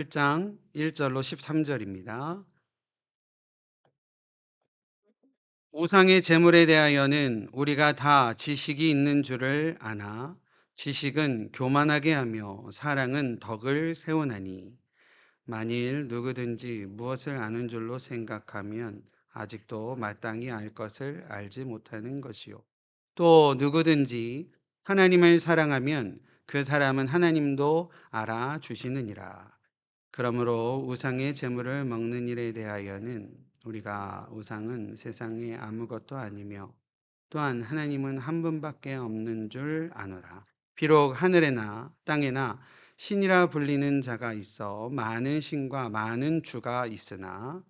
1장 1절로 13절입니다. 우상의 제물에 대하여는 우리가 다 지식이 있는 줄을 아나 지식은 교만하게 하며 사랑은 덕을 세우나니 만일 누구든지 무엇을 아는 줄로 생각하면 아직도 마땅히 알 것을 알지 못하는 것이요. 또 누구든지 하나님을 사랑하면 그 사람은 하나님도 알아주시느니라. 그러므로 우상의 제물을 먹는 일에 대하여는 우리가 우상은 세상에 아무것도 아니며 또한 하나님은 한 분밖에 없는 줄 아노라. 비록 하늘에나 땅에나 신이라 불리는 자가 있어 많은 신과 많은 주가 있으나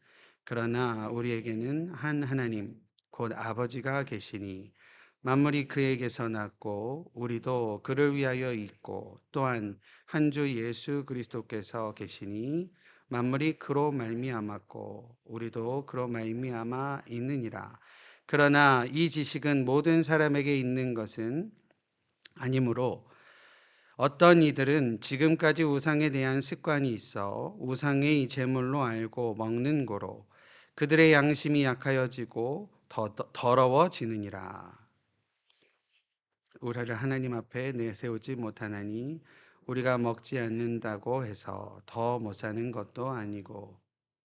그러나 우리에게는 한 하나님 곧 아버지가 계시니 만물이 그에게서 났고 우리도 그를 위하여 있고 또한 한 주 예수 그리스도께서 계시니 만물이 그로 말미암았고 우리도 그로 말미암아 있느니라. 그러나 이 지식은 모든 사람에게 있는 것은 아니므로 어떤 이들은 지금까지 우상에 대한 습관이 있어 우상의 제물로 알고 먹는 고로 그들의 양심이 약하여지고 더러워지느니라. 우리를 하나님 앞에 내세우지 못하나니 우리가 먹지 않는다고 해서 더 못 사는 것도 아니고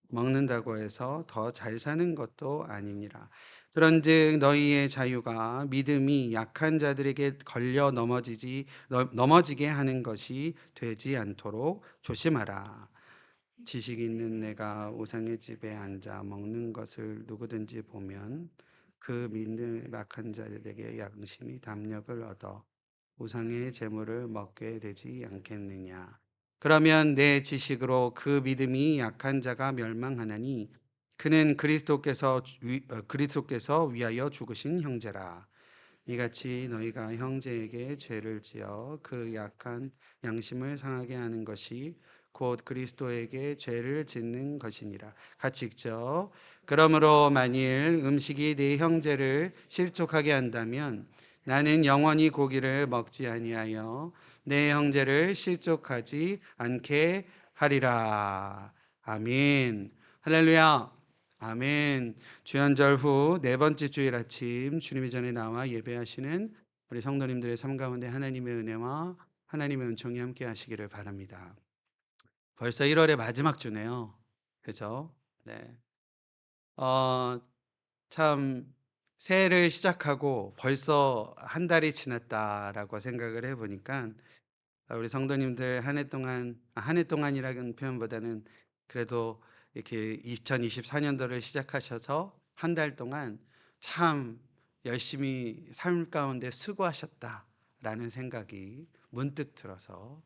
먹는다고 해서 더 잘 사는 것도 아니니라. 그런즉 너희의 자유가 믿음이 약한 자들에게 걸려 넘어지게 하는 것이 되지 않도록 조심하라. 지식 있는 내가 우상의 집에 앉아 먹는 것을 누구든지 보면 그 믿음 약한 자들에게 양심이 담력을 얻어 우상의 재물을 먹게 되지 않겠느냐. 그러면 내 지식으로 그 믿음이 약한 자가 멸망하나니 그는 그리스도께서 위하여 죽으신 형제라. 이같이 너희가 형제에게 죄를 지어 그 약한 양심을 상하게 하는 것이 곧 그리스도에게 죄를 짓는 것이니라. 같이 읽죠. 그러므로 만일 음식이 네 형제를 실족하게 한다면 나는 영원히 고기를 먹지 아니하여 내 형제를 실족하지 않게 하리라. 아멘. 할렐루야. 아멘. 주연절 후 네 번째 주일 아침 주님의 전에 나와 예배하시는 우리 성도님들의 삶 가운데 하나님의 은혜와 하나님의 은총이 함께 하시기를 바랍니다. 벌써 1월의 마지막 주네요. 그죠? 네. 어, 참 새해를 시작하고 벌써 한 달이 지났다라고 생각을 해보니까 우리 성도님들 한 해 동안이라는 표현보다는 그래도 이렇게 2024년도를 시작하셔서 한 달 동안 참 열심히 삶 가운데 수고하셨다라는 생각이 문득 들어서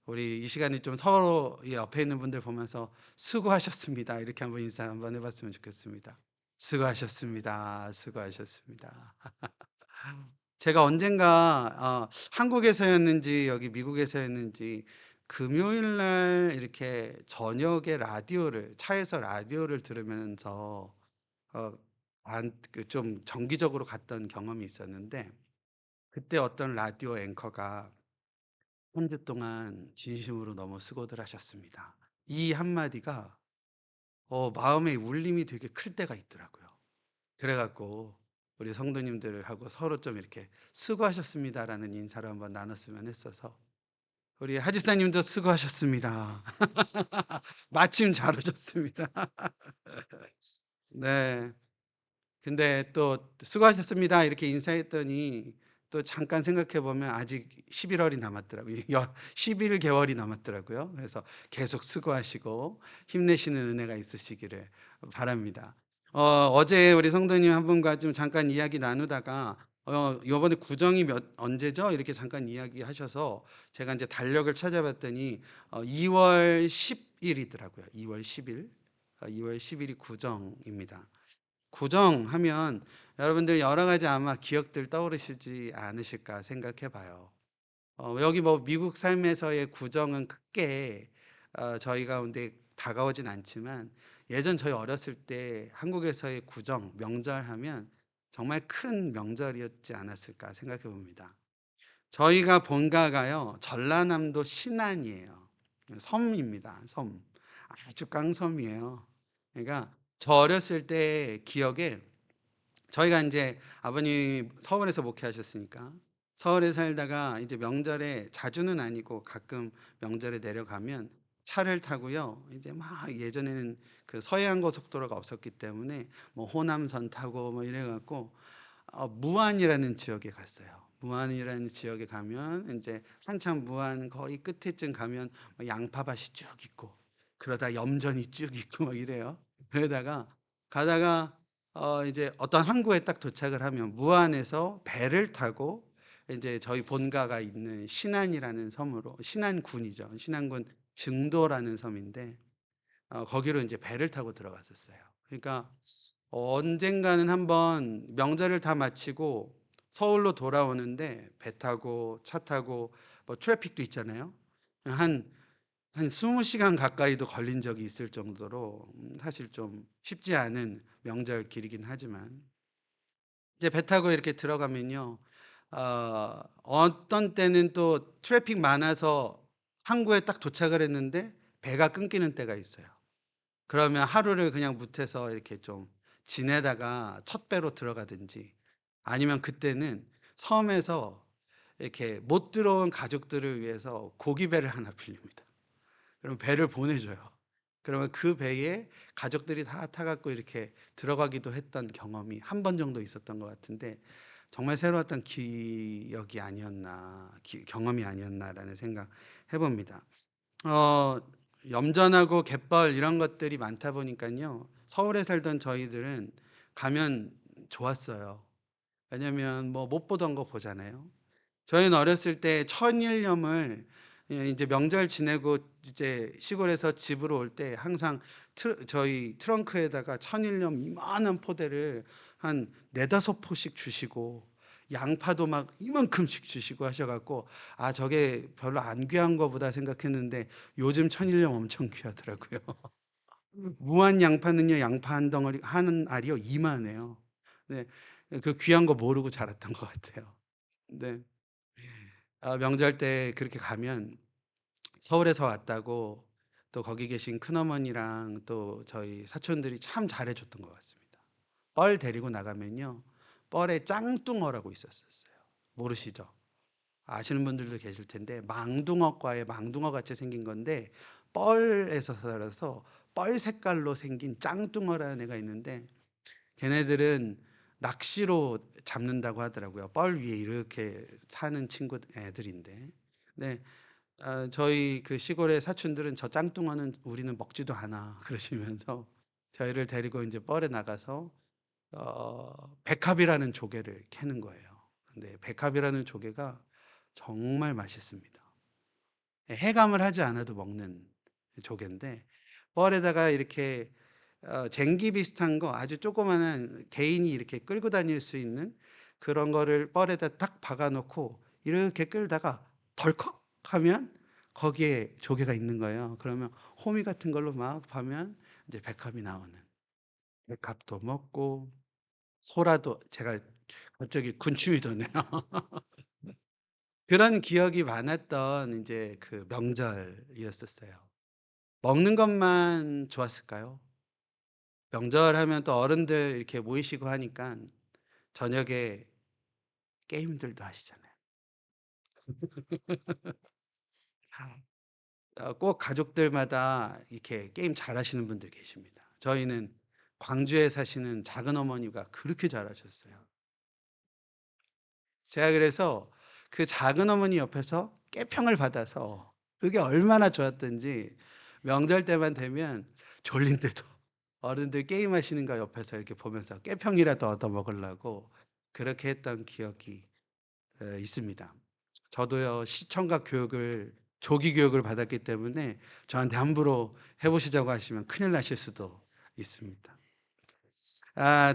우리 이 시간에 좀 서로 옆에 있는 분들 보면서 수고하셨습니다. 이렇게 한번 인사 한번 해봤으면 좋겠습니다. 수고하셨습니다. 수고하셨습니다. 제가 언젠가 한국에서였는지 여기 미국에서였는지 금요일 날 이렇게 저녁에 차에서 라디오를 들으면서 어, 좀 정기적으로 갔던 경험이 있었는데 그때 어떤 라디오 앵커가 한 주 동안 진심으로 너무 수고들 하셨습니다. 이 한마디가 마음의 울림이 되게 클 때가 있더라고요. 그래 갖고 우리 성도님들하고 서로 좀 이렇게 수고하셨습니다라는 인사를 한번 나눴으면 했어서 우리 하지사님도 수고하셨습니다. 마침 잘 오셨습니다. 네. 근데 또 수고하셨습니다 이렇게 인사했더니 또 잠깐 생각해 보면 아직 11월이 남았더라고요. 11개월이 남았더라고요. 그래서 계속 수고하시고 힘내시는 은혜가 있으시기를 바랍니다. 어제 우리 성도님 한 분과 좀 잠깐 이야기 나누다가 요번에 구정이 언제죠? 이렇게 잠깐 이야기하셔서 제가 이제 달력을 찾아봤더니 2월 10일이더라고요. 2월 10일. 2월 10일이 구정입니다. 구정하면 여러분들 여러 가지 아마 기억들 떠오르시지 않으실까 생각해 봐요. 여기 뭐 미국 삶에서의 구정은 크게 저희 가운데 다가오진 않지만 예전 저희 어렸을 때 한국에서의 구정, 명절하면 정말 큰 명절이었지 않았을까 생각해 봅니다. 저희가 본가가요, 전라남도 신안이에요. 섬입니다. 섬. 아주 깡섬이에요. 그러니까 저 어렸을 때 기억에 저희가 이제 아버님이 서울에서 목회하셨으니까 서울에 살다가 이제 명절에 자주는 아니고 가끔 명절에 내려가면 차를 타고요. 이제 막 예전에는 그 서해안 고속도로가 없었기 때문에 뭐 호남선 타고 뭐 이래 갖고 무안이라는 지역에 갔어요. 무안이라는 지역에 가면 이제 한참 무안 거의 끝에쯤 가면 뭐 양파밭이 쭉 있고 그러다 염전이 쭉 있고 막 이래요. 그러다가 가다가 이제 어떤 항구에 딱 도착을 하면 무안에서 배를 타고 이제 저희 본가가 있는 신안이라는 섬으로, 신안군이죠. 신안군 증도라는 섬인데 거기로 이제 배를 타고 들어갔었어요. 그러니까 언젠가는 한번 명절을 다 마치고 서울로 돌아오는데 배 타고 차 타고 뭐 트래픽도 있잖아요. 한 한 20시간 가까이도 걸린 적이 있을 정도로 사실 좀 쉽지 않은 명절 길이긴 하지만 이제 배 타고 이렇게 들어가면요. 어떤 때는 또 트래픽 많아서 항구에 딱 도착을 했는데 배가 끊기는 때가 있어요. 그러면 하루를 그냥 묵해서 이렇게 좀 지내다가 첫 배로 들어가든지 아니면 그때는 섬에서 이렇게 못 들어온 가족들을 위해서 고기배를 하나 빌립니다. 그럼 배를 보내줘요. 그러면 그 배에 가족들이 다 타갖고 이렇게 들어가기도 했던 경험이 한 번 정도 있었던 것 같은데 정말 새로웠던 기억이 아니었나, 경험이 아니었나라는 생각 해봅니다. 어, 염전하고 갯벌 이런 것들이 많다 보니까요. 서울에 살던 저희들은 가면 좋았어요. 왜냐면 뭐 못 보던 거 보잖아요. 저희는 어렸을 때 천일염을 이제 명절 지내고 이제 시골에서 집으로 올 때 항상 저희 트렁크에다가 천일염 이만한 포대를 한 네다섯 포씩 주시고 양파도 막 이만큼씩 주시고 하셔갖고 아 저게 별로 안 귀한 거보다 생각했는데 요즘 천일염 엄청 귀하더라고요. 무한 양파는요 양파 한 덩어리 한 알이요 2만 원이에요. 네, 그 귀한 거 모르고 자랐던 것 같아요. 네. 명절 때 그렇게 가면 서울에서 왔다고 또 거기 계신 큰어머니랑 또 저희 사촌들이 참 잘해 줬던 것 같습니다. 뻘 데리고 나가면요. 뻘에 짱뚱어라고 있었어요. 모르시죠? 아시는 분들도 계실 텐데 망둥어과의 망둥어 같이 생긴 건데 뻘에서 살아서 뻘 색깔로 생긴 짱뚱어라는 애가 있는데 걔네들은 낚시로 잡는다고 하더라고요. 뻘 위에 이렇게 사는 친구 애들인데. 네. 저희 그 시골의 사촌들은 "저 짱뚱어는 우리는 먹지도 않아." 그러시면서 저희를 데리고 이제 뻘에 나가서 백합이라는 조개를 캐는 거예요. 근데 백합이라는 조개가 정말 맛있습니다. 예, 해감을 하지 않아도 먹는 조개인데 뻘에다가 이렇게 쟁기 비슷한 거 아주 조그마한 개인이 이렇게 끌고 다닐 수 있는 그런 거를 뻘에다 딱 박아 놓고 이렇게 끌다가 덜컥 하면 거기에 조개가 있는 거예요. 그러면 호미 같은 걸로 막 파면 이제 백합이 나오는. 백합도 먹고 소라도 제가 갑자기 군침이 도네요. 그런 기억이 많았던 인제 그 명절이었었어요. 먹는 것만 좋았을까요? 명절하면 또 어른들 이렇게 모이시고 하니깐 저녁에 게임들도 하시잖아요. 꼭 가족들마다 이렇게 게임 잘하시는 분들 계십니다. 저희는 광주에 사시는 작은어머니가 그렇게 잘하셨어요. 제가 그래서 그 작은어머니 옆에서 깨평을 받아서 그게 얼마나 좋았던지 명절 때만 되면 졸린데도 어른들 게임하시는 거 옆에서 이렇게 보면서 깨평이라도 얻어 먹으려고 그렇게 했던 기억이 있습니다. 저도요 시청각 교육을 조기 교육을 받았기 때문에 저한테 함부로 해 보시자고 하시면 큰일 나실 수도 있습니다.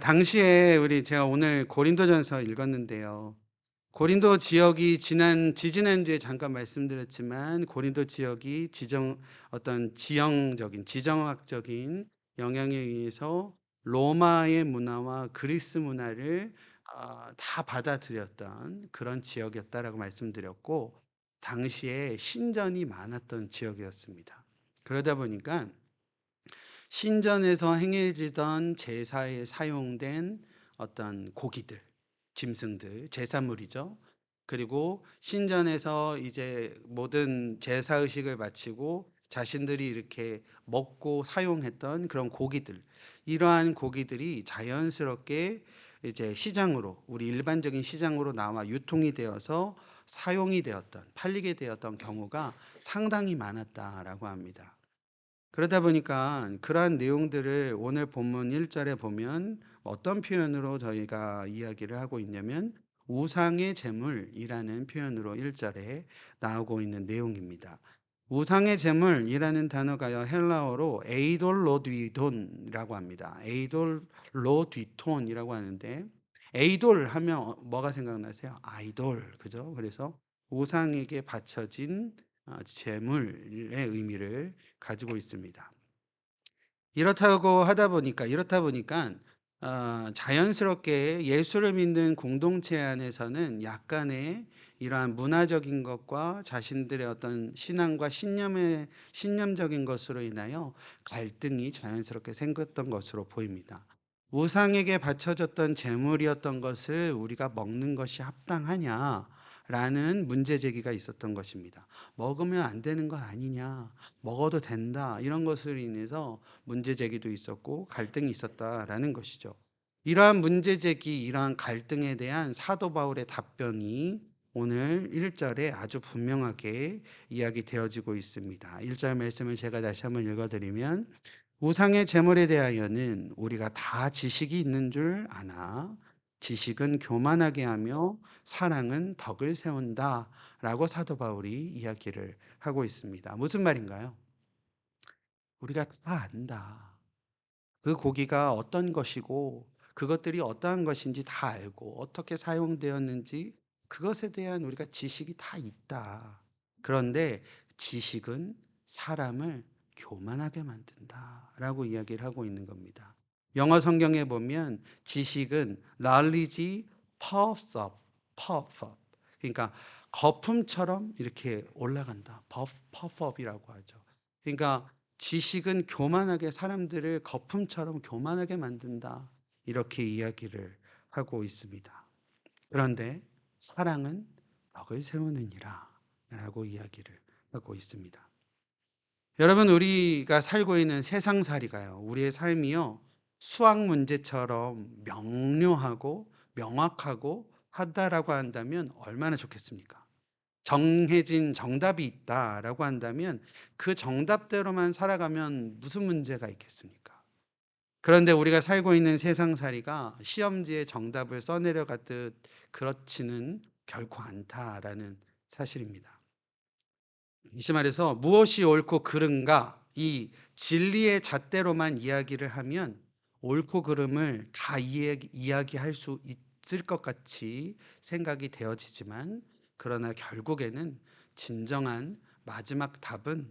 당시에 제가 오늘 고린도전서 읽었는데요. 고린도 지역이 지지난주에 잠깐 말씀드렸지만 고린도 지역이 어떤 지형적인 지정학적인 영향에 의해서 로마의 문화와 그리스 문화를 다 받아들였던 그런 지역이었다라고 말씀드렸고 당시에 신전이 많았던 지역이었습니다. 그러다 보니까 신전에서 행해지던 제사에 사용된 어떤 고기들, 짐승들, 제사물이죠. 그리고 신전에서 이제 모든 제사 의식을 마치고 자신들이 이렇게 먹고 사용했던 그런 고기들, 이러한 고기들이 자연스럽게 이제 시장으로, 우리 일반적인 시장으로 나와 유통이 되어서 사용이 되었던, 팔리게 되었던 경우가 상당히 많았다라고 합니다. 그러다 보니까 그러한 내용들을 오늘 본문 1절에 보면 어떤 표현으로 저희가 이야기를 하고 있냐면 우상의 제물이라는 표현으로 1절에 나오고 있는 내용입니다. 우상의 제물이라는 단어가요, 헬라어로 에이돌로디돈이라고 합니다. 에이돌로디톤이라고 하는데, 에이돌 하면 뭐가 생각나세요? 아이돌, 그죠? 그래서 우상에게 바쳐진 제물의 의미를 가지고 있습니다. 이렇다 보니까 자연스럽게 예수를 믿는 공동체 안에서는 약간의 이러한 문화적인 것과 자신들의 어떤 신앙과 신념적인 것으로 인하여 갈등이 자연스럽게 생겼던 것으로 보입니다. 우상에게 바쳐졌던 제물이었던 것을 우리가 먹는 것이 합당하냐라는 문제 제기가 있었던 것입니다. 먹으면 안 되는 것 아니냐, 먹어도 된다, 이런 것으로 인해서 문제 제기도 있었고 갈등이 있었다라는 것이죠. 이러한 문제 제기, 이러한 갈등에 대한 사도 바울의 답변이 오늘 1절에 아주 분명하게 이야기되어지고 있습니다. 1절 말씀을 제가 다시 한번 읽어드리면, 우상의 제물에 대하여는 우리가 다 지식이 있는 줄 아나 지식은 교만하게 하며 사랑은 덕을 세운다 라고 사도 바울이 이야기를 하고 있습니다. 무슨 말인가요? 우리가 다 안다. 그 고기가 어떤 것이고 그것들이 어떠한 것인지 다 알고 어떻게 사용되었는지 그것에 대한 우리가 지식이 다 있다. 그런데 지식은 사람을 교만하게 만든다라고 이야기를 하고 있는 겁니다. 영어 성경에 보면 지식은 knowledge puffs up, puff up. 그러니까 거품처럼 이렇게 올라간다. puff up이라고 하죠. 그러니까 지식은 교만하게 사람들을 거품처럼 교만하게 만든다. 이렇게 이야기를 하고 있습니다. 그런데 사랑은 덕을 세우느니라 라고 이야기를 하고 있습니다. 여러분, 우리가 살고 있는 세상살이가요, 우리의 삶이요, 수학 문제처럼 명료하고 명확하고 하다라고 한다면 얼마나 좋겠습니까? 정해진 정답이 있다라고 한다면 그 정답대로만 살아가면 무슨 문제가 있겠습니까? 그런데 우리가 살고 있는 세상살이가 시험지에 정답을 써내려가듯 그렇지는 결코 않다라는 사실입니다. 다시 말해서 무엇이 옳고 그른가, 이 진리의 잣대로만 이야기를 하면 옳고 그름을 다 이야기할 수 있을 것 같이 생각이 되어지지만, 그러나 결국에는 진정한 마지막 답은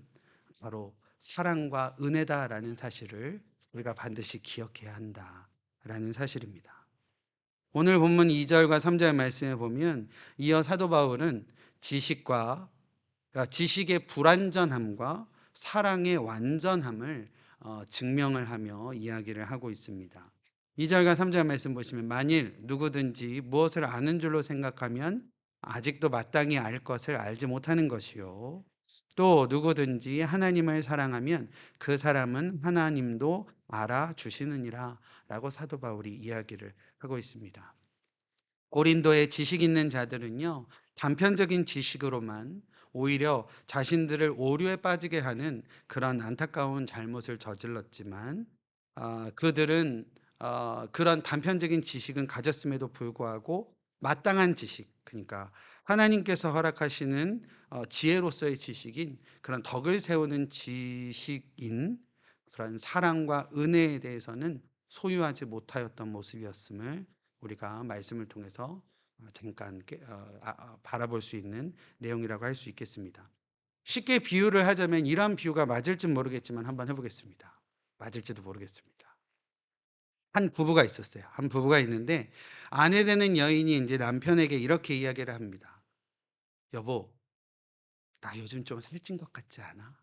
바로 사랑과 은혜다라는 사실을 우리가 반드시 기억해야 한다라는 사실입니다. 오늘 본문 2절과 3절 말씀에 보면 이어 사도 바울은 지식과 지식의 불완전함과 사랑의 완전함을 증명을 하며 이야기를 하고 있습니다. 2절과 3절 말씀 보시면, 만일 누구든지 무엇을 아는 줄로 생각하면 아직도 마땅히 알 것을 알지 못하는 것이요, 또 누구든지 하나님을 사랑하면 그 사람은 하나님도 알아주시느니라 라고 사도 바울이 이야기를 하고 있습니다. 고린도의 지식 있는 자들은요, 단편적인 지식으로만 오히려 자신들을 오류에 빠지게 하는 그런 안타까운 잘못을 저질렀지만, 그들은 그런 단편적인 지식은 가졌음에도 불구하고 마땅한 지식, 그러니까 하나님께서 허락하시는 지혜로서의 지식인 그런 덕을 세우는 지식인 그런 사랑과 은혜에 대해서는 소유하지 못하였던 모습이었음을 우리가 말씀을 통해서 잠깐 바라볼 수 있는 내용이라고 할 수 있겠습니다. 쉽게 비유를 하자면, 이러한 비유가 맞을지 모르겠지만 한번 해보겠습니다. 맞을지도 모르겠습니다. 한 부부가 있었어요. 한 부부가 있는데 아내 되는 여인이 이제 남편에게 이렇게 이야기를 합니다. 여보, 나 요즘 좀 살찐 것 같지 않아?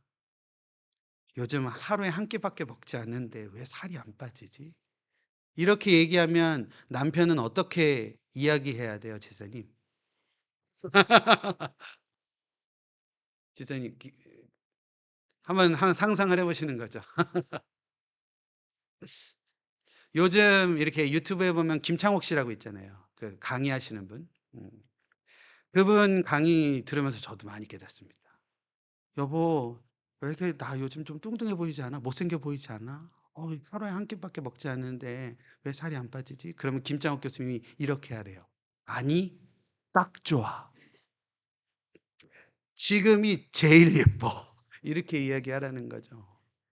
요즘 하루에 한 끼밖에 먹지 않는데 왜 살이 안 빠지지? 이렇게 얘기하면 남편은 어떻게 이야기해야 돼요, 지사님? 지사님, 한번 상상을 해보시는 거죠. 요즘 이렇게 유튜브에 보면 김창옥 씨라고 있잖아요. 그 강의하시는 분. 그분 강의 들으면서 저도 많이 깨닫습니다. 여보, 왜 이렇게 나 요즘 좀 뚱뚱해 보이지 않아? 못생겨 보이지 않아? 하루에 한 끼밖에 먹지 않는데 왜 살이 안 빠지지? 그러면 김장욱 교수님이 이렇게 하래요. 아니, 딱 좋아. 지금이 제일 예뻐. 이렇게 이야기하라는 거죠.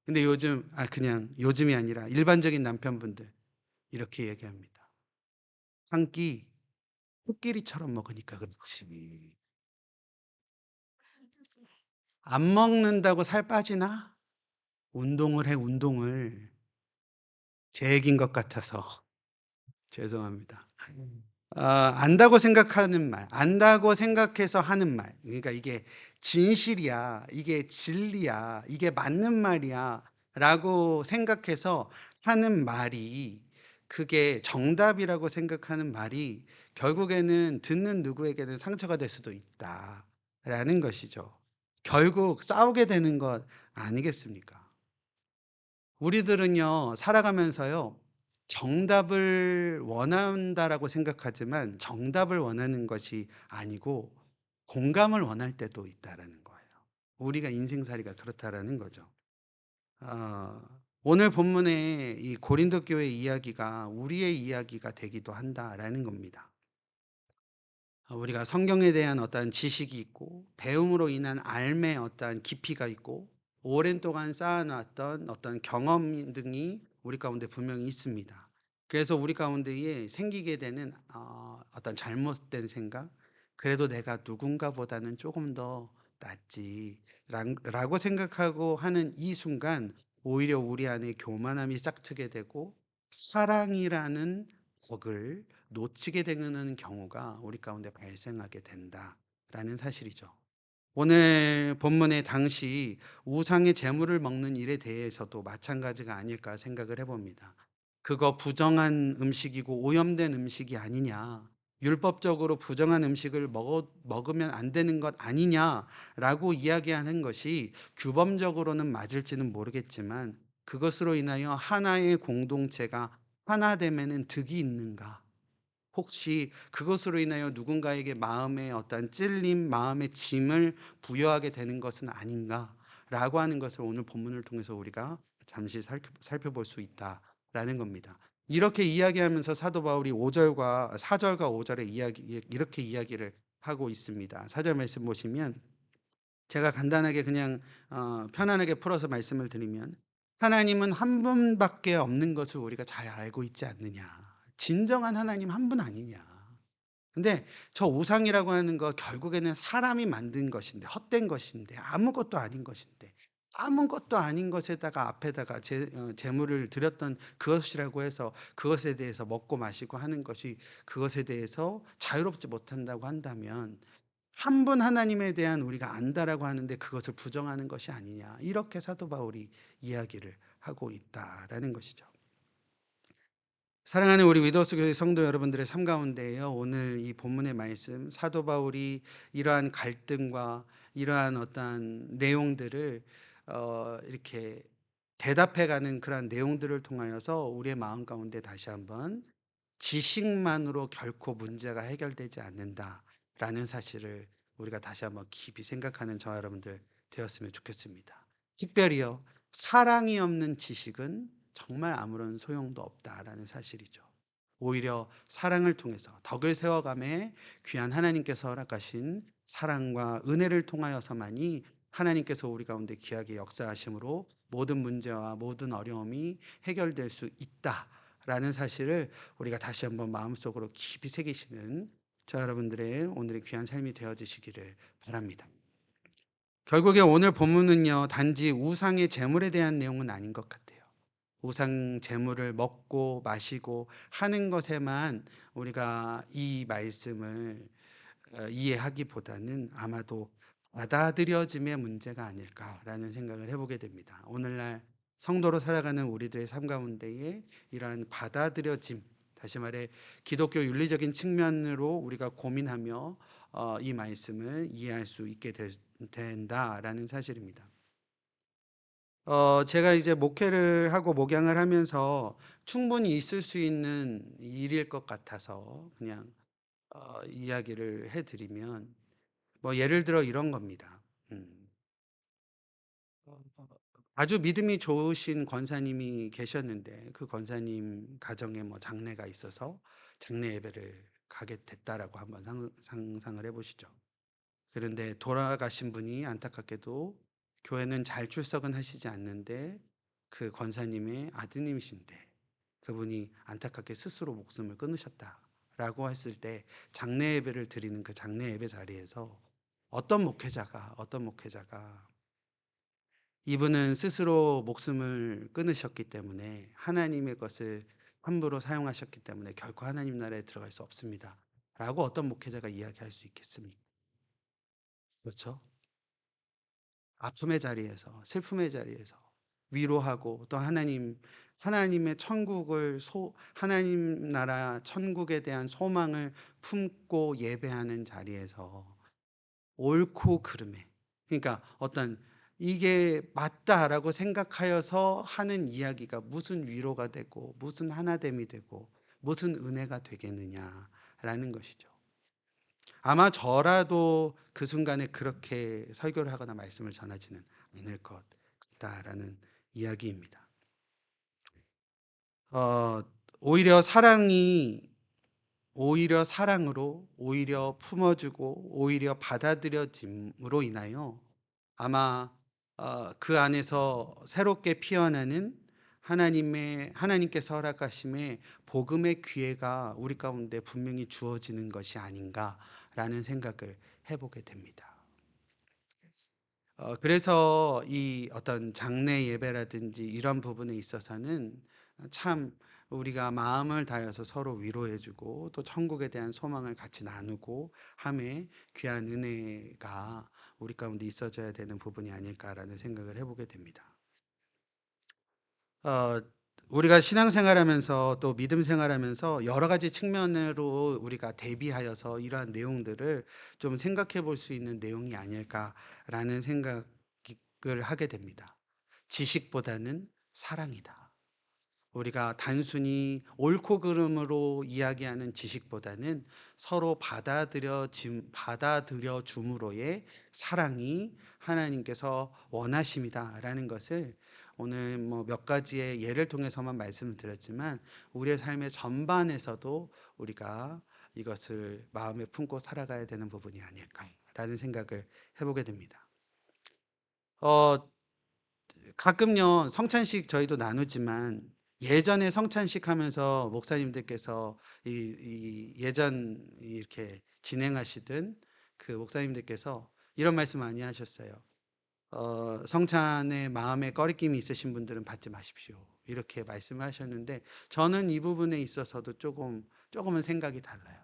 근데 요즘, 그냥 요즘이 아니라 일반적인 남편분들 이렇게 얘기합니다. 한 끼 코끼리처럼 먹으니까 그렇지. 안 먹는다고 살 빠지나? 운동을 해, 운동을. 제 얘기인 것 같아서. 죄송합니다. 안다고 생각하는 말, 안다고 생각해서 하는 말. 그러니까 이게 진실이야, 이게 진리야, 이게 맞는 말이야 라고 생각해서 하는 말이, 그게 정답이라고 생각하는 말이 결국에는 듣는 누구에게는 상처가 될 수도 있다라는 것이죠. 결국 싸우게 되는 것 아니겠습니까? 우리들은요, 살아가면서요, 정답을 원한다라고 생각하지만 정답을 원하는 것이 아니고 공감을 원할 때도 있다라는 거예요. 우리가 인생살이가 그렇다라는 거죠. 어, 오늘 본문의 이 고린도 교회 이야기가 우리의 이야기가 되기도 한다라는 겁니다. 우리가 성경에 대한 어떠한 지식이 있고 배움으로 인한 삶의 어떠한 깊이가 있고 오랜 동안 쌓아놨던 어떤 경험 등이 우리 가운데 분명히 있습니다. 그래서 우리 가운데에 생기게 되는 어떤 잘못된 생각, 그래도 내가 누군가보다는 조금 더 낫지 라고 생각하고 하는 이 순간 오히려 우리 안에 교만함이 싹트게 되고 사랑이라는 덕을 놓치게 되는 경우가 우리 가운데 발생하게 된다라는 사실이죠. 오늘 본문의 당시 우상의 재물을 먹는 일에 대해서도 마찬가지가 아닐까 생각을 해봅니다. 그거 부정한 음식이고 오염된 음식이 아니냐. 율법적으로 부정한 음식을 먹으면 안 되는 것 아니냐라고 이야기하는 것이 규범적으로는 맞을지는 모르겠지만 그것으로 인하여 하나의 공동체가 하나됨에는 득이 있는가? 혹시 그것으로 인하여 누군가에게 마음의 어떤 찔림, 마음의 짐을 부여하게 되는 것은 아닌가라고 하는 것을 오늘 본문을 통해서 우리가 잠시 살펴볼 수 있다라는 겁니다. 이렇게 이야기하면서 사도 바울이 5절과 4절과 5절에 이렇게 이야기를 하고 있습니다. 4절 말씀 보시면 제가 간단하게 그냥 편안하게 풀어서 말씀을 드리면 하나님은 한 분밖에 없는 것을 우리가 잘 알고 있지 않느냐. 진정한 하나님 한 분 아니냐. 근데 저 우상이라고 하는 거 결국에는 사람이 만든 것인데 헛된 것인데 아무것도 아닌 것인데 아무것도 아닌 것에다가 앞에다가 제물을 드렸던 그것이라고 해서 그것에 대해서 먹고 마시고 하는 것이 그것에 대해서 자유롭지 못한다고 한다면 한 분 하나님에 대한 우리가 안다라고 하는데 그것을 부정하는 것이 아니냐. 이렇게 사도 바울이 이야기를 하고 있다라는 것이죠. 사랑하는 우리 위도스 교회 성도 여러분들의 삶 가운데에요. 오늘 이 본문의 말씀 사도 바울이 이러한 갈등과 이러한 어떠한 내용들을 이렇게 대답해가는 그러한 내용들을 통하여서 우리의 마음 가운데 다시 한번 지식만으로 결코 문제가 해결되지 않는다라는 사실을 우리가 다시 한번 깊이 생각하는 저와 여러분들 되었으면 좋겠습니다. 특별히요, 사랑이 없는 지식은 정말 아무런 소용도 없다라는 사실이죠. 오히려 사랑을 통해서 덕을 세워감에 귀한 하나님께서 허락하신 사랑과 은혜를 통하여서만이 하나님께서 우리 가운데 귀하게 역사하심으로 모든 문제와 모든 어려움이 해결될 수 있다라는 사실을 우리가 다시 한번 마음속으로 깊이 새기시는 저 여러분들의 오늘의 귀한 삶이 되어지시기를 바랍니다. 결국에 오늘 본문은요, 단지 우상의 제물에 대한 내용은 아닌 것 같아요. 우상 제물을 먹고 마시고 하는 것에만 우리가 이 말씀을 이해하기보다는 아마도 받아들여짐의 문제가 아닐까라는 생각을 해보게 됩니다. 오늘날 성도로 살아가는 우리들의 삶 가운데에 이러한 받아들여짐, 다시 말해 기독교 윤리적인 측면으로 우리가 고민하며 이 말씀을 이해할 수 있게 된다라는 사실입니다. 제가 이제 목회를 하고 목양을 하면서 충분히 있을 수 있는 일일 것 같아서 그냥 이야기를 해드리면, 뭐 예를 들어 이런 겁니다. 음, 어, 아주 믿음이 좋으신 권사님이 계셨는데 그 권사님 가정에 뭐 장례가 있어서 장례 예배를 가게 됐다라고 한번 상상을 해보시죠. 그런데 돌아가신 분이 안타깝게도 교회는 잘 출석은 하시지 않는데 그 권사님의 아드님이신데 그분이 안타깝게 스스로 목숨을 끊으셨다라고 했을 때 장례 예배를 드리는 그 장례 예배 자리에서 어떤 목회자가 이분은 스스로 목숨을 끊으셨기 때문에 하나님의 것을 함부로 사용하셨기 때문에 결코 하나님 나라에 들어갈 수 없습니다. 라고 어떤 목회자가 이야기할 수 있겠습니까? 그렇죠? 아픔의 자리에서, 슬픔의 자리에서 위로하고 또 하나님의 하나님 나라 천국에 대한 소망을 품고 예배하는 자리에서 옳고 그름에, 그러니까 어떤 이게 맞다라고 생각하여서 하는 이야기가 무슨 위로가 되고 무슨 하나됨이 되고 무슨 은혜가 되겠느냐라는 것이죠. 아마 저라도 그 순간에 그렇게 설교를 하거나 말씀을 전하지는 않을 것 같다라는 이야기입니다. 어, 오히려 사랑으로, 오히려 품어주고, 오히려 받아들여짐으로 인하여 아마 그 안에서 새롭게 피어나는 하나님께서 허락하심의 복음의 기회가 우리 가운데 분명히 주어지는 것이 아닌가라는 생각을 해보게 됩니다. 그래서 이 어떤 장례 예배라든지 이런 부분에 있어서는 참 우리가 마음을 다해서 서로 위로해주고 또 천국에 대한 소망을 같이 나누고 함에 귀한 은혜가 우리 가운데 있어져야 되는 부분이 아닐까라는 생각을 해보게 됩니다. 어, 우리가 신앙생활하면서 또 믿음 생활하면서 여러 가지 측면으로 우리가 대비하여서 이러한 내용들을 좀 생각해 볼 수 있는 내용이 아닐까라는 생각을 하게 됩니다. 지식보다는 사랑이다. 우리가 단순히 옳고 그름으로 이야기하는 지식보다는 서로 받아들여 줌으로의 사랑이 하나님께서 원하심이다라는 것을 오늘 뭐 몇 가지의 예를 통해서만 말씀을 드렸지만 우리의 삶의 전반에서도 우리가 이것을 마음에 품고 살아가야 되는 부분이 아닐까라는 생각을 해보게 됩니다. 어, 가끔요, 성찬식 저희도 나누지만 예전에 성찬식 하면서 목사님들께서 예전 이렇게 진행하시던 그 목사님들께서 이런 말씀 많이 하셨어요. 성찬에 마음에 꺼리낌이 있으신 분들은 받지 마십시오. 이렇게 말씀하셨는데 저는 이 부분에 있어서도 조금은 생각이 달라요.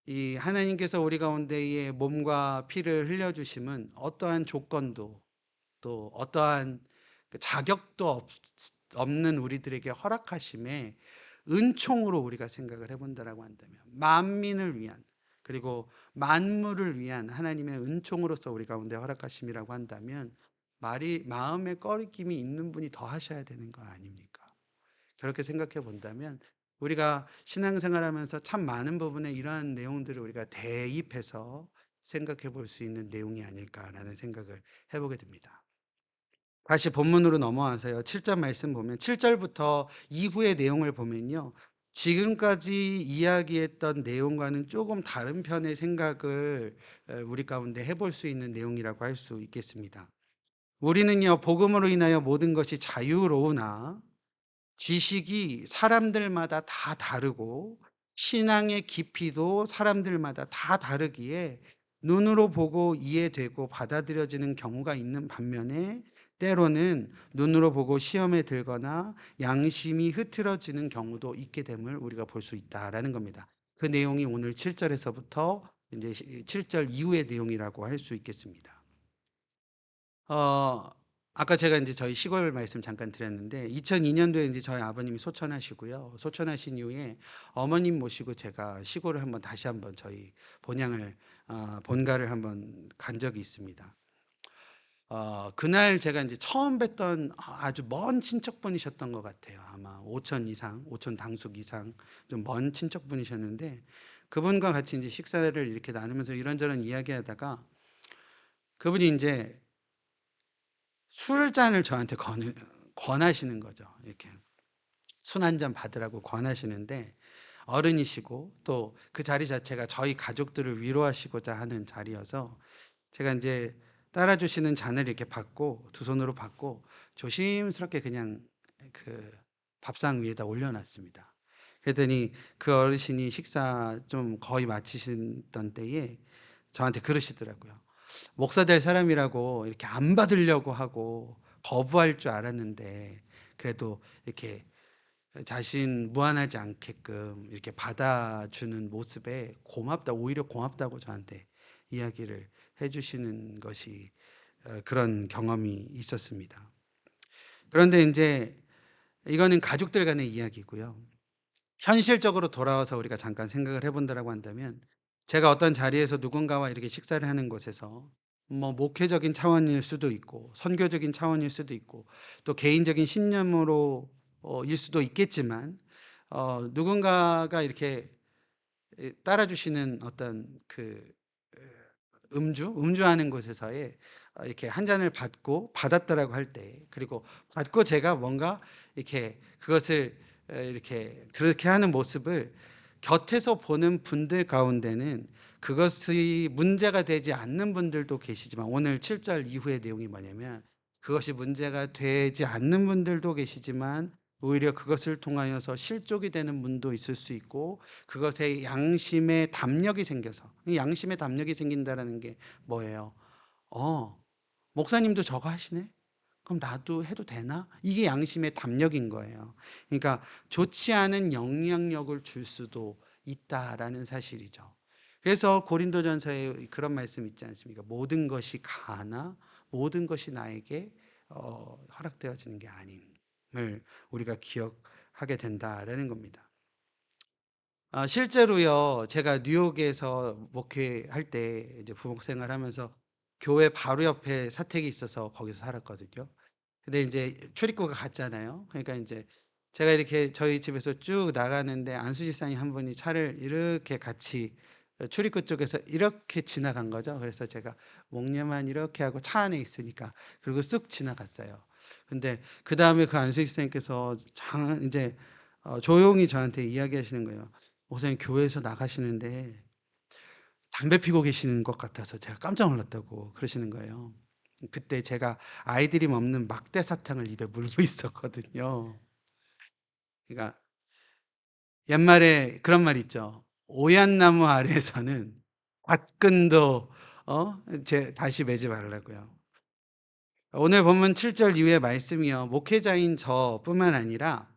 이 하나님께서 우리 가운데에 몸과 피를 흘려주심은 어떠한 조건도 또 어떠한 그 자격도 없는 우리들에게 허락하심에 은총으로 우리가 생각을 해본다라고 한다면 만민을 위한 그리고 만물을 위한 하나님의 은총으로서 우리 가운데 허락하심이라고 한다면 마음에 꺼리낌이 있는 분이 더 하셔야 되는 거 아닙니까? 그렇게 생각해 본다면 우리가 신앙생활하면서 참 많은 부분에 이러한 내용들을 우리가 대입해서 생각해 볼 수 있는 내용이 아닐까라는 생각을 해보게 됩니다. 다시 본문으로 넘어와서요. 7절 말씀 보면 7절부터 이후의 내용을 보면요. 지금까지 이야기했던 내용과는 조금 다른 편의 생각을 우리 가운데 해볼 수 있는 내용이라고 할 수 있겠습니다. 우리는요, 복음으로 인하여 모든 것이 자유로우나 지식이 사람들마다 다 다르고 신앙의 깊이도 사람들마다 다 다르기에 눈으로 보고 이해되고 받아들여지는 경우가 있는 반면에 때로는 눈으로 보고 시험에 들거나 양심이 흐트러지는 경우도 있게 됨을 우리가 볼 수 있다라는 겁니다. 그 내용이 오늘 7절에서부터 이제 7절 이후의 내용이라고 할 수 있겠습니다. 어 아까 제가 인제 저희 시골 말씀 잠깐 드렸는데 2002 년도에 인제 저희 아버님이 소천하시고요. 소천하신 이후에 어머님 모시고 제가 시골을 한번 다시 한번 저희 본향을 본가를 한번 간 적이 있습니다. 그날 제가 인제 처음 뵀던 아주 먼 친척분이셨던 것 같아요. 아마 오촌 이상, 오촌 당숙 이상 좀 먼 친척분이셨는데 그분과 같이 인제 식사를 이렇게 나누면서 이런저런 이야기하다가 그분이 인제 술잔을 저한테 권하시는 거죠. 이렇게 술 한 잔 받으라고 권하시는데 어른이시고 또 그 자리 자체가 저희 가족들을 위로하시고자 하는 자리여서 제가 인제 따라 주시는 잔을 이렇게 받고 두 손으로 받고 조심스럽게 그냥 그 밥상 위에다 올려 놨습니다. 그랬더니 그 어르신이 식사 좀 거의 마치시던 때에 저한테 그러시더라고요. 목사 될 사람이라고 이렇게 안 받으려고 하고 거부할 줄 알았는데 그래도 이렇게 자신 무안하지 않게끔 이렇게 받아주는 모습에 고맙다, 오히려 고맙다고 저한테 이야기를 해 주시는 것이 그런 경험이 있었습니다. 그런데 인제 이거는 가족들 간의 이야기고요. 현실적으로 돌아와서 우리가 잠깐 생각을 해 본다라고 한다면 제가 어떤 자리에서 누군가와 이렇게 식사를 하는 곳에서 뭐 목회적인 차원일 수도 있고 선교적인 차원일 수도 있고 또 개인적인 신념으로 일 수도 있겠지만 누군가가 이렇게 따라 주시는 어떤 음주하는 곳에서의 이렇게 한 잔을 받고 받았다라고 할 때 그리고 받고 제가 뭔가 이렇게 그것을 이렇게 그렇게 하는 모습을 곁에서 보는 분들 가운데는 그것이 문제가 되지 않는 분들도 계시지만 오늘 7절 이후의 내용이 뭐냐면 그것이 문제가 되지 않는 분들도 계시지만 오히려 그것을 통하여서 실족이 되는 분도 있을 수 있고 그것에 양심의 담력이 생겨서 이 양심의 담력이 생긴다라는 게 뭐예요? '어 목사님도 저거 하시네? 그럼 나도 해도 되나?' 이게 양심의 담력인 거예요. 그러니까 좋지 않은 영향력을 줄 수도 있다라는 사실이죠. 그래서 고린도전서에 그런 말씀 있지 않습니까? "모든 것이 가나 모든 것이 나에게 허락되어지는 게 아님을 우리가 기억하게 된다."라는 겁니다. 실제로요. 제가 뉴욕에서 목회할 때 이제 부목 생활하면서 교회 바로 옆에 사택이 있어서 거기서 살았거든요. 근데 인제 출입구가 같잖아요. 그러니까 인제 제가 이렇게 저희 집에서 쭉 나가는데 안수 집사님 한 분이 차를 이렇게 같이 출입구 쪽에서 이렇게 지나간 거죠. 그래서 제가 목례만 이렇게 하고 차 안에 있으니까 그리고 쑥 지나갔어요. 근데 그다음에 그 안수 집사님께서 장 인제 조용히 저한테 이야기하시는 거예요. 목사님 교회에서 나가시는데 담배 피고 계시는 것 같아서 제가 깜짝 놀랐다고 그러시는 거예요. 그때 제가 아이들이 먹는 막대 사탕을 입에 물고 있었거든요. 그러니까 옛말에 그런 말 있죠. "오얏 나무 아래에서는 밭근도 다시 매지 말라고요." 오늘 본문 7절 이후의 말씀이요. 목회자인 저뿐만 아니라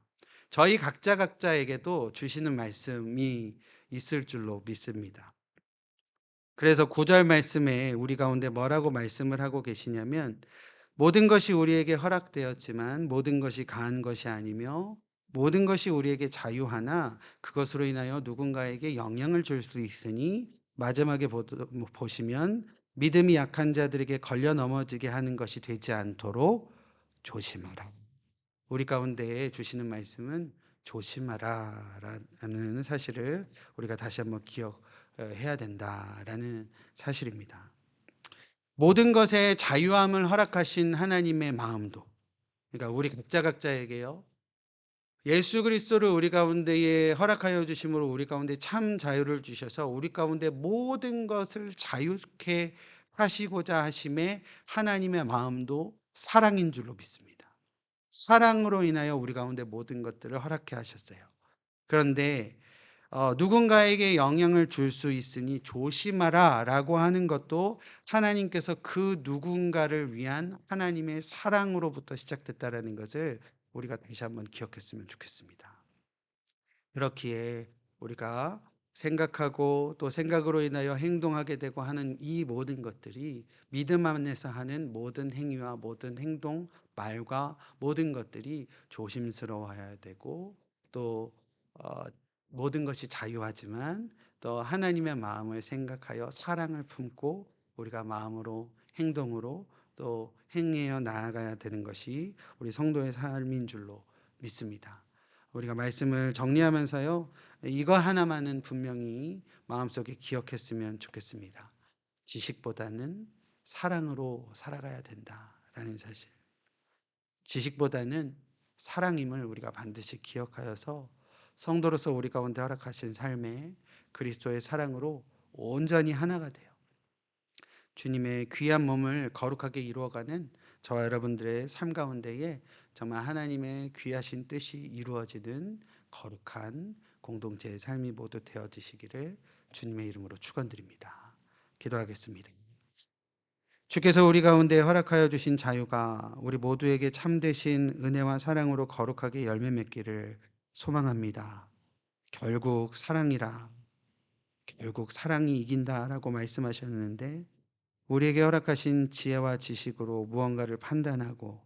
저희 각자에게도 주시는 말씀이 있을 줄로 믿습니다. 그래서 9절 말씀에 우리 가운데 뭐라고 말씀을 하고 계시냐면 모든 것이 우리에게 허락되었지만 모든 것이 가한 것이 아니며 모든 것이 우리에게 자유하나 그것으로 인하여 누군가에게 영향을 줄 수 있으니 마지막에 보시면 믿음이 약한 자들에게 걸려 넘어지게 하는 것이 되지 않도록 조심하라. 우리 가운데에 주시는 말씀은 조심하라라는 사실을 우리가 다시 한번 기억해야 된다라는 사실입니다. 모든 것에 자유함을 허락하신 하나님의 마음도 그러니까 우리 각자에게요. 예수 그리스도를 우리 가운데에 허락하여 주심으로 우리 가운데 참 자유를 주셔서 우리 가운데 모든 것을 자유케 하시고자 하심에 하나님의 마음도 사랑인 줄로 믿습니다. 사랑으로 인하여 우리 가운데 모든 것들을 허락해 하셨어요. 그런데 누군가에게 영향을 줄 수 있으니 조심하라라고 하는 것도 하나님께서 그 누군가를 위한 하나님의 사랑으로부터 시작됐다라는 것을 우리가 다시 한번 기억했으면 좋겠습니다. 그렇기에 우리가 생각하고 또 생각으로 인하여 행동하게 되고 하는 이 모든 것들이 믿음 안에서 하는 모든 행위와 모든 행동, 말과 모든 것들이 조심스러워야 되고 또 어, 모든 것이 자유하지만 또 하나님의 마음을 생각하여 사랑을 품고 우리가 마음으로 행동으로 또 행하여 나아가야 되는 것이 우리 성도의 삶인 줄로 믿습니다. 우리가 말씀을 정리하면서요. 이거 하나만은 분명히 마음속에 기억했으면 좋겠습니다. 지식보다는 사랑으로 살아가야 된다라는 사실. 지식보다는 사랑임을 우리가 반드시 기억하여서 성도로서 우리 가운데 허락하신 삶에 그리스도의 사랑으로 온전히 하나가 돼요. 주님의 귀한 몸을 거룩하게 이루어가는 저와 여러분들의 삶 가운데에 정말 하나님의 귀하신 뜻이 이루어지는 거룩한 공동체의 삶이 모두 되어지시기를 주님의 이름으로 축원드립니다. 기도하겠습니다. 주께서 우리 가운데 허락하여 주신 자유가 우리 모두에게 참되신 은혜와 사랑으로 거룩하게 열매 맺기를 소망합니다. 결국 사랑이라, 결국 사랑이 이긴다라고 말씀하셨는데 우리에게 허락하신 지혜와 지식으로 무언가를 판단하고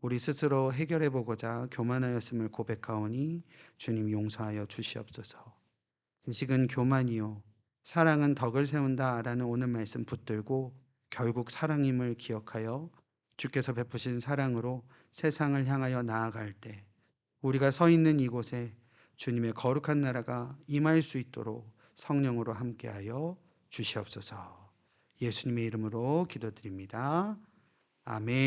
우리 스스로 해결해 보고자 교만하였음을 고백하오니 주님 용서하여 주시옵소서. 지식은 교만이요 사랑은 덕을 세운다라는 오늘 말씀 붙들고 결국 사랑임을 기억하여 주께서 베푸신 사랑으로 세상을 향하여 나아갈 때 우리가 서 있는 이곳에 주님의 거룩한 나라가 임할 수 있도록 성령으로 함께하여 주시옵소서. 예수님의 이름으로 기도드립니다. 아멘.